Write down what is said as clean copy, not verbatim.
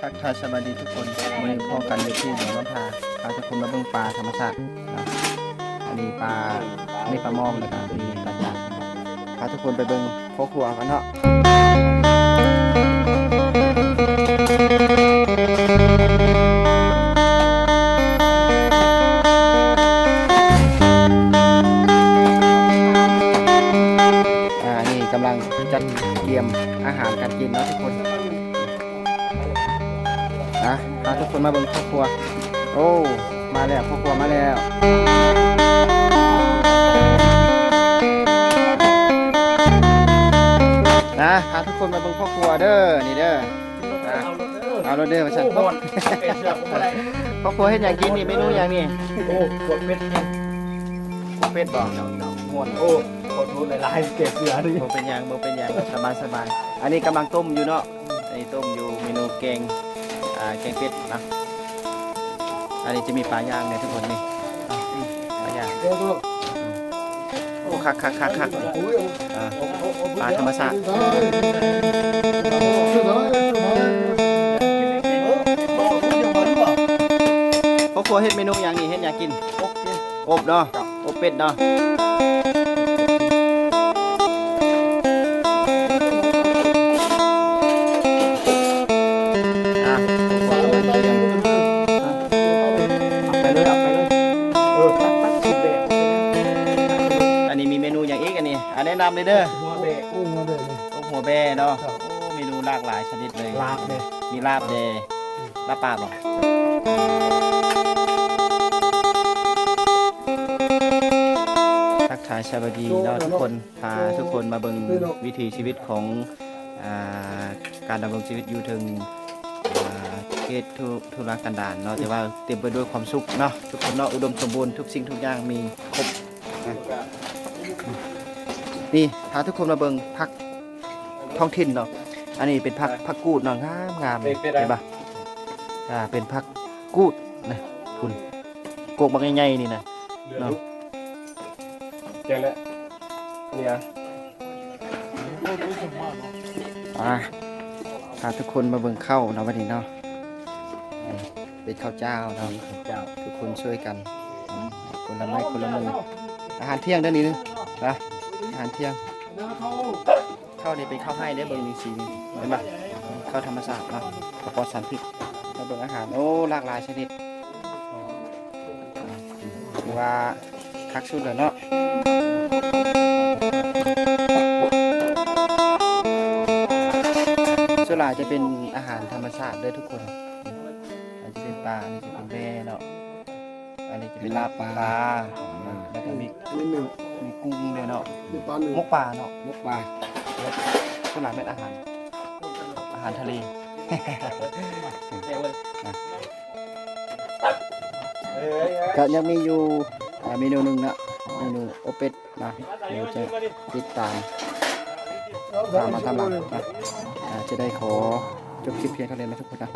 ทักทายสวัสดีทุกคนวันนี้พ่อกันอยู่ที่หนองน้ำพาพาทุกคนมาเบิ่งปลาธรรมชาตินะอันนี้ปลามองนะครับมีปลาจากพาทุกคนไปเบิ่งพ่อครัวกันเนาะนี่กำลังจัดเตรียมอาหารการกินเนาะทุกคนนะพาทุกคนมาเบิ่งพ่อครัวโอ้มาแล้วพ่อครัวมาแล้วนะพาทุกคนมาเบิ่งพ่อครัวเด้อนี่เด้อเอารถเด้อมาสั่นพ่อครัวเฮ็ดหยังกินนี่เมนูหยังนี่โอ้กดเป็ดเนี่ยเป็ดบ่ม่วนโอ้ขอโทษหลายๆเก็บเสือดิบ่เป็นหยังสบายอันนี้กำลังต้มอยู่เนาะอันนี้ต้มอยู่เมนูแกงเป็ดนะอันนี้จะมีปลาย่างเนี่ยทุกคนนี่ปลาย่างโอ้คักปลาธรรมชาติพ่อครัวเฮ็ดเมนูอย่างนี้เฮ็ดอยากกินอบเนาะอบเป็ดเนาะแนะนำเลยเด้อหัวเบะหัวเบะเนาะเมนูหลากหลายชนิดเลยลาบเลยมีลาบเดลาบปลาบ่ทักทายสวัสดีเนาะทุกคนพาทุกคนมาเบิ่งวิถีชีวิตของการดำรงชีวิตอยู่ถึงเขตธุรกันดารเนาะแต่ว่าเต็มไปด้วยความสุขเนาะทุกคนเนาะอุดมสมบูรณ์ทุกสิ่งทุกอย่างมีครบนี่พาทุกคนมาเบิ่งผักท้องถิ่นเนาะอันนี้เป็นผักกูดเนาะงามเห็นปะเป็นผักกูดนะคุณโกกบางใหญ่ๆนี่นะเนาะแกแล้วเนี่ยพาทุกคนมาเบิ่งข้าวเนาะวันนี้เนาะเป็นข้าวเจ้าเนาะทุกคนช่วยกันคนละไม้คนละมืออาหารเที่ยงด้านนี้นึงนะอาหารเที่ยงข้าวนี่เป็นข้าวให้ได้เบิ่งจริงๆเห็นปะข้าวธรรมชาติเนาะปลอดสารพิษมาเบิ่งอาหารโอ้หลากหลายชนิดถือว่าคักสุดเลยเนาะส่วนใหญ่จะเป็นอาหารธรรมชาติด้วยทุกคนอันนี้จะเป็นปลาอันนี้จะเป็นแม่เนาะอันนี้จะเป็นลาบปลาแล้วก็มีกุ้งเลยเนาะมกปลาเนาะมกปลาส่วนใหญ่เป็นอาหารทะเลก็ยังมีอยู่เมนูหนึ่งนะเมนูโอเป็ดนะเดี๋ยวจะติดตามมาทำหลังนะจะได้ขอจบคลิปเพียงเท่านี้นะทุกคนนะ